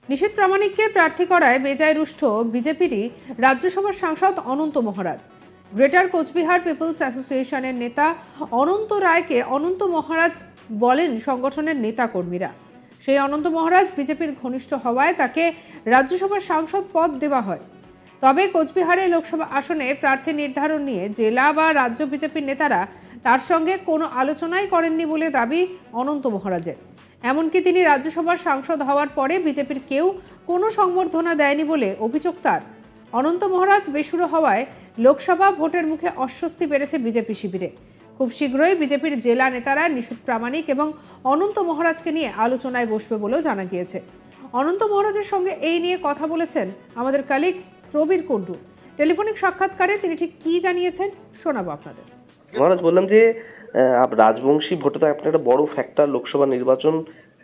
নিশীথ প্রামাণিককে প্রার্থী করায় বেজায় রুষ্ট বিজেপিরই রাজ্যসভার সাংসদ অনন্ত মহারাজ। গ্রেটার কোচবিহার পিপলস অ্যাসোসিয়েশনের নেতা অনন্ত রায়কে অনন্ত মহারাজ বলেন সংগঠনের নেতা কর্মীরা। সেই অনন্ত মহারাজ বিজেপির ঘনিষ্ঠ হওয়ায় তাকে রাজ্যসভার সাংসদ পদ দেওয়া হয়। তবে কোচবিহারে লোকসভা আসনে প্রার্থী নির্ধারণ নিয়ে জেলা বা রাজ্য বিজেপির নেতারা তার সঙ্গে কোনো আলোচনাই করেননি বলে দাবি অনন্ত মহারাজের। এমনকি তিনি রাজ্যসভার সাংসদ হওয়ার পরে বিজেপির কেউ কোনো সংবর্ধনা দেয়নি বলে অভিযোগ তার। অনন্ত মহারাজ বেসুরো হওয়ায় লোকসভা ভোটের মুখে অস্বস্তি বেড়েছে বিজেপি শিবিরে। খুব শীঘ্রই বিজেপির জেলা নেতারা নিশীথ প্রামাণিক এবং অনন্ত মহারাজকে নিয়ে আলোচনায় বসবে বলেও জানা গিয়েছে। অনন্ত মহারাজের সঙ্গে এই নিয়ে কথা বলেছেন আমাদের কলিগ প্রবীর কুণ্ডু। টেলিফোনিক সাক্ষাৎকারে তিনি ঠিক কি জানিয়েছেন শোনাবো আপনাদের। মহারাজ, বললাম যে রাজবংশী ভোটে তো একটা বড় ফ্যাক্টর লোকসভা নির্বাচন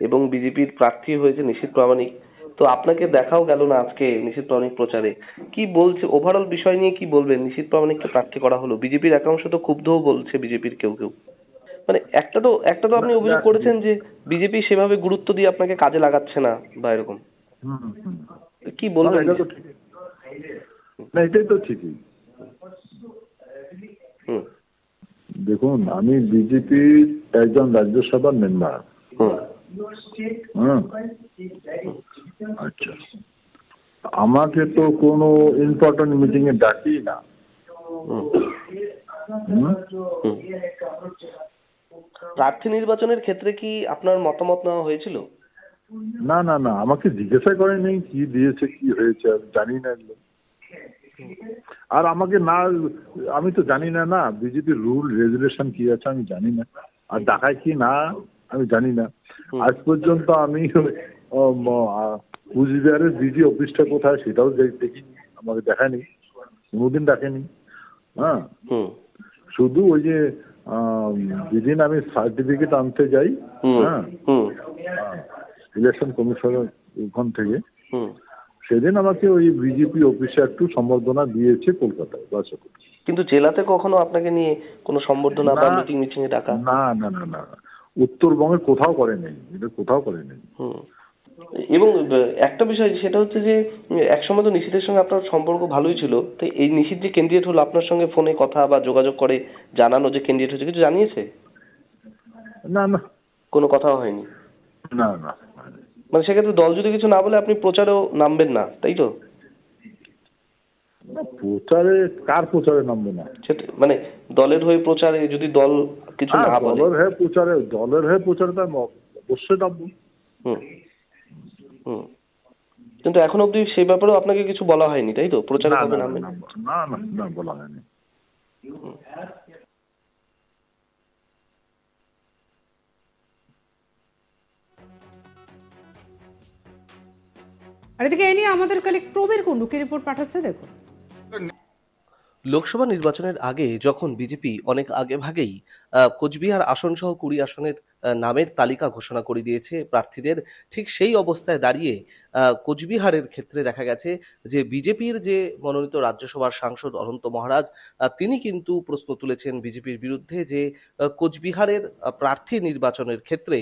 এবং বিজেপির প্রার্থী হয়েছে নিশীথ প্রামাণিক। তো আপনাকে দেখাও গেল না আজকে নিশীথ প্রামাণিক প্রচারে। কি বলছে ওভারঅল বিষয় নিয়ে কি বলবেন? নিশীথ প্রামাণিককে প্রার্থী করা হলো, বিজেপির একাংশ তো ক্ষুব্ধও বলছে, বিজেপির কেউ কেউ। মানে একটা তো আপনি অভিযোগ করেছেন যে বিজেপি সেভাবে গুরুত্ব দিয়ে আপনাকে কাজে লাগাচ্ছে না বা এরকম। কি বলবেন? না, এটাই তো ঠিকই। দেখুন, আমি বিজেপির একজন রাজ্যসভার মেম্বার। আচ্ছা, আমাকে তো কোনো ইম্পর্টেন্ট মিটিং এ ডাকি না। প্রার্থী নির্বাচনের ক্ষেত্রে কি আপনার মতামত নেওয়া হয়েছিল? না না না, আমাকে জিজ্ঞাসা করেনি কি দিয়েছে কি হয়েছে, আমি জানি না। আর আমাকে না, আমি তো জানি না না বিজেপির রুল রেগুলেশন কি আছে আমি জানি না, আর ডাকায় কি না আমি জানি না। আজ পর্যন্ত আমি কুচবিহারের বিডি অফিসটা কোথায় সেটাও দেখিনি, আমাকে দেখায়নি, কোনোদিন ডাকেনি। হ্যাঁ, শুধু ওই যে যেদিন আমি সার্টিফিকেট আনতে যাই, হ্যাঁ, ইলেকশন কমিশনের ওখান থেকে, সেদিন আমাকে ওই বিজেপি অফিসে একটু সম্বর্ধনা দিয়েছে কলকাতায়। কিন্তু জেলাতে কখনো আপনাকে নিয়ে কোনো সম্বর্ধনা বা মিটিং এ ডাকা? না না না না, উত্তরবঙ্গের কোথাও করে নেই, এটা কোথাও করে নেই। এবং একটা বিষয় সেটা হচ্ছে যে একসময় তো নিশীথের সঙ্গে আপনার সম্পর্ক ভালোই ছিল, তো এই নিশীথ যে ক্যান্ডিডেট হলো আপনার সঙ্গে ফোনে কথা বা যোগাযোগ করে জানানো যে ক্যান্ডিডেট হচ্ছে, কিছু জানিয়েছে? না না, কোনো কথাও হয়নি? না না। মানে সেক্ষেত্রে দল যদি কিছু না বলে আপনি প্রচারেও নামবেন না, তাই তো? প্রচারে কার প্রচারে নামবো না? মানে দলের হয়ে প্রচারে যদি দল কিছু না বলে, দলের হয়ে প্রচারে তো অবশ্যই নামবো। কিন্তু এখন অব্দি সেই ব্যাপারেও আপনাকে কিছু বলা হয়নি, তাই তো? প্রচারে কবে নামবেন? না না না, বলা হয়নি। আর এদিকে এই নিয়ে আমাদের কলিগ প্রবীর কুণ্ডু কি রিপোর্ট পাঠাচ্ছে দেখুন। লোকসভা নির্বাচনের আগে যখন বিজেপি অনেক আগে ভাগেই কোচবিহার আসন সহ 20 আসনের নামের তালিকা ঘোষণা করে দিয়েছে প্রার্থীদের, ঠিক সেই অবস্থায় দাঁড়িয়ে কোচবিহারের ক্ষেত্রে দেখা গেছে যে বিজেপির যে মনোনীত রাজ্যসভার সাংসদ অনন্ত মহারাজ তিনি কিন্তু প্রশ্ন তুলেছেন বিজেপির বিরুদ্ধে যে কোচবিহারের প্রার্থী নির্বাচনের ক্ষেত্রে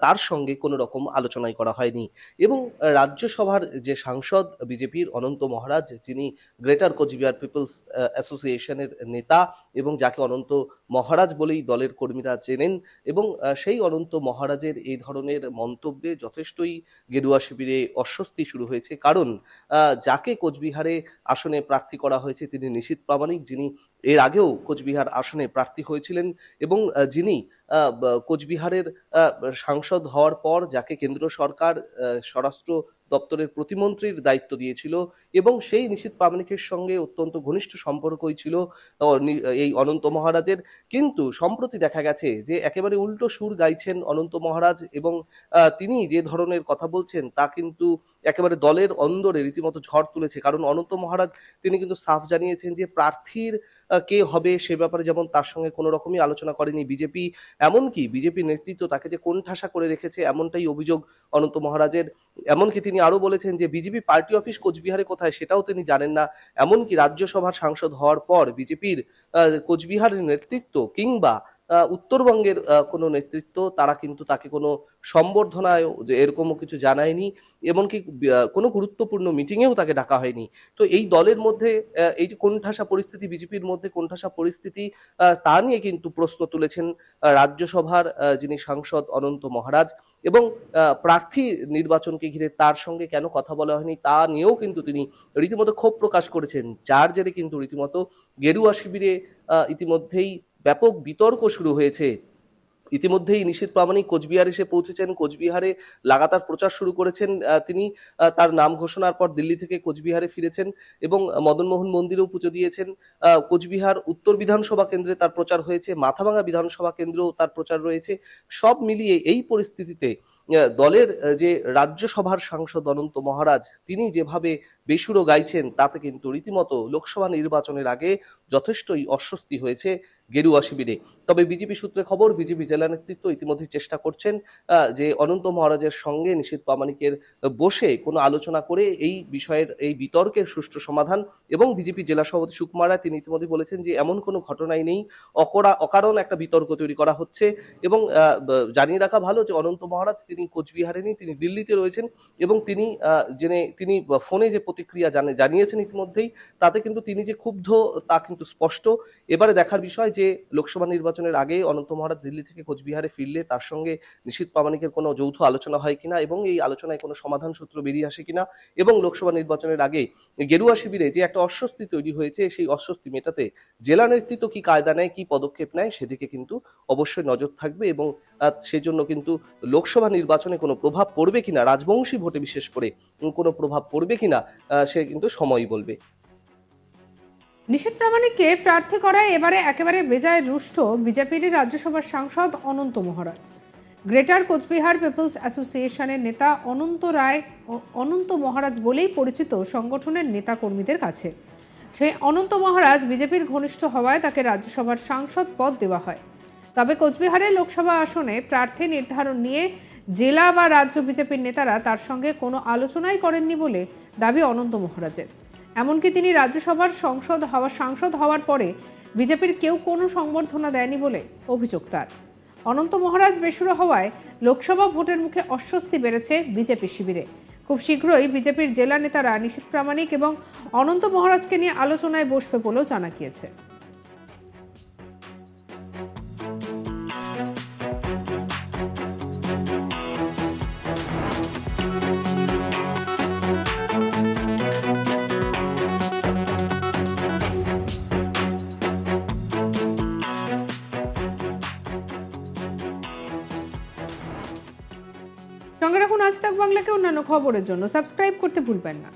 তার সঙ্গে কোনো রকম আলোচনাই করা হয়নি। এবং রাজ্যসভার যে সাংসদ বিজেপির অনন্ত মহারাজ, যিনি গ্রেটার কোচবিহার পিপলস অ্যাসোসিয়েশনের নেতা এবং যাকে অনন্ত মহারাজ বলেই দলের কর্মীরা চেনেন, এবং সেই অনন্ত মহারাজের এই ধরনের মন্তব্যে যথেষ্টই গেরুয়া শিবিরে অস্বস্তি শুরু হয়েছে। কারণ যাকে কোচবিহারে আসনে প্রার্থী করা হয়েছে তিনি নিশীথ প্রামাণিক, যিনি এর আগেও কোচবিহার আসনে প্রার্থী হয়েছিলেন এবং যিনি কোচবিহারের সাংসদ হওয়ার পর যাকে কেন্দ্র সরকার স্বরাষ্ট্র দপ্তরের প্রতিমন্ত্রীর দায়িত্ব দিয়েছিল, এবং সেই নিশীথ প্রামাণিকের সঙ্গে অত্যন্ত ঘনিষ্ঠ সম্পর্কই ছিল এই অনন্ত মহারাজের। কিন্তু সম্প্রতি দেখা গেছে যে একেবারে উল্টো সুর গাইছেন অনন্ত মহারাজ, এবং তিনি যে ধরনের কথা বলছেন তা কিন্তু একেবারে দলের অন্দরে রীতিমতো ঝড় তুলেছে। কারণ অনন্ত মহারাজ তিনি কিন্তু সাফ জানিয়েছেন যে প্রার্থীর কে হবে সে ব্যাপারে যেমন তার সঙ্গে কোনো রকমই আলোচনা করেনি বিজেপি, এমনকি বিজেপি নেতৃত্ব তাকে যে কোণঠাসা করে রেখেছে এমনটাই অভিযোগ অনন্ত মহারাজের। এমনকি তিনি আরো বলেছেন যে বিজেপি পার্টি অফিস কোচবিহারে কোথায় সেটাও তিনি জানেন না। এমনকি রাজ্যসভার সাংসদ হওয়ার পর বিজেপির কোচবিহারের নেতৃত্ব কিংবা উত্তরবঙ্গের কোনো নেতৃত্ব তারা কিন্তু তাকে কোনো সম্বর্ধনায় এরকমও কিছু জানায়নি, এমনকি কোনো গুরুত্বপূর্ণ মিটিংয়েও তাকে ডাকা হয়নি। তো এই দলের মধ্যে এই যে কোণঠাসা পরিস্থিতি, বিজেপির মধ্যে কোণঠাসা পরিস্থিতি, তা নিয়ে কিন্তু প্রশ্ন তুলেছেন রাজ্যসভার যিনি সাংসদ অনন্ত মহারাজ, এবং প্রার্থী নির্বাচনকে ঘিরে তার সঙ্গে কেন কথা বলা হয়নি তা নিয়েও কিন্তু তিনি রীতিমতো ক্ষোভ প্রকাশ করেছেন, যার জেরে কিন্তু রীতিমতো গেরুয়া শিবিরে ইতিমধ্যেই ব্যাপক বিতর্ক শুরু হয়েছে। ইতিমধ্যেই নিশীথ প্রামাণিক কোচবিহার এসে পৌঁছেছেন, কোচবিহারে লাগাতার প্রচার শুরু করেছেন তিনি। তার নাম ঘোষণার পর দিল্লি থেকে কোচবিহারে ফিরেছেন এবং মদনমোহন মন্দিরেও পুজো দিয়েছেন। কোচবিহার উত্তর বিধানসভা কেন্দ্রে তার প্রচার হয়েছে, মাথাভাঙা বিধানসভা কেন্দ্রেও তার প্রচার রয়েছে। সব মিলিয়ে এই পরিস্থিতিতে দলের যে রাজ্যসভার সাংসদ অনন্ত মহারাজ, তিনি যেভাবে বেসুরো গাইছেন তাতে কিন্তু রীতিমতো লোকসভা নির্বাচনের আগে যথেষ্টই অস্বস্তি হয়েছে গেরুয়া শিবিরে। তবে বিজেপি সূত্রে খবর, বিজেপি জেলা নেতৃত্ব ইতিমধ্যে চেষ্টা করছেন যে অনন্ত মহারাজের সঙ্গে নিশীথ প্রামাণিকের বসে কোনো আলোচনা করে এই বিষয়ের, এই বিতর্কের সুষ্ঠু সমাধান। এবং বিজেপি জেলা সভাপতি সুকুমার রায় তিনি ইতিমধ্যে বলেছেন যে এমন কোনো ঘটনাই নেই, অকারণ একটা বিতর্ক তৈরি করা হচ্ছে। এবং জানিয়ে রাখা ভালো যে অনন্ত মহারাজ তিনি কোচবিহারে নেই, তিনি দিল্লিতে রয়েছেন, এবং তিনি ফোনে যে প্রতিক্রিয়া জানিয়েছেন ইতিমধ্যেই, তাতে কিন্তু তিনি যে ক্ষুব্ধ তা কিন্তু স্পষ্ট। এবারে দেখার বিষয় যে লোকসভা নির্বাচনের আগে অনন্ত মহারাজ দিল্লি থেকে কোচবিহারে ফিরলে তার সঙ্গে নিশীথ প্রামাণিকের কোনো যৌথ আলোচনা হয় কিনা, এবং এই আলোচনায় কোনো সমাধান সূত্র বেরিয়ে আসে কিনা, এবং লোকসভা নির্বাচনের আগে গেরুয়া শিবিরে যে একটা অস্বস্তি তৈরি হয়েছে সেই অস্বস্তি মেটাতে জেলা নেতৃত্ব কি কায়দা নেয়, কি পদক্ষেপ নেয়, সেদিকে কিন্তু অবশ্যই নজর থাকবে। এবং সেজন্য কিন্তু লোকসভা নির্বাচনে কোনো প্রভাব পড়বে কিনা, রাজবংশী ভোটে বিশেষ করে কোনো প্রভাব পড়বে কিনা, সে কিন্তু সময়ই বলবে। নিশীথ প্রামাণিককে প্রার্থী করায় এবারে একেবারে বেজায় রুষ্ট বিজেপির রাজ্যসভার সাংসদ অনন্ত মহারাজ। গ্রেটার কোচবিহার পিপলস অ্যাসোসিয়েশনের নেতা অনন্ত মহারাজ বলেই পরিচিত সংগঠনের নেতাকর্মীদের কাছে। সেই অনন্ত মহারাজ বিজেপির ঘনিষ্ঠ হওয়ায় তাকে রাজ্যসভার সাংসদ পদ দেওয়া হয়। তবে কোচবিহারের লোকসভা আসনে প্রার্থী নির্ধারণ নিয়ে জেলা বা রাজ্য বিজেপির নেতারা তার সঙ্গে কোনো আলোচনাই করেননি বলে দাবি অনন্ত মহারাজের। এমনকি তিনি রাজ্যসভার সাংসদ হওয়ার পরে বিজেপির কেউ কোনো সংবর্ধনা দেয়নি বলে অভিযোগ তার। অনন্ত মহারাজ বেসুরো হওয়ায় লোকসভা ভোটের মুখে অস্বস্তি বেড়েছে বিজেপি শিবিরে। খুব শীঘ্রই বিজেপির জেলা নেতারা নিশীথ প্রামাণিক এবং অনন্ত মহারাজকে নিয়ে আলোচনায় বসবে বলেও জানা গিয়েছে। সঙ্গে রাখুন আজ তাক বাংলাকে অন্যান্য খবরের জন্য। সাবস্ক্রাইব করতে ভুলবেন না।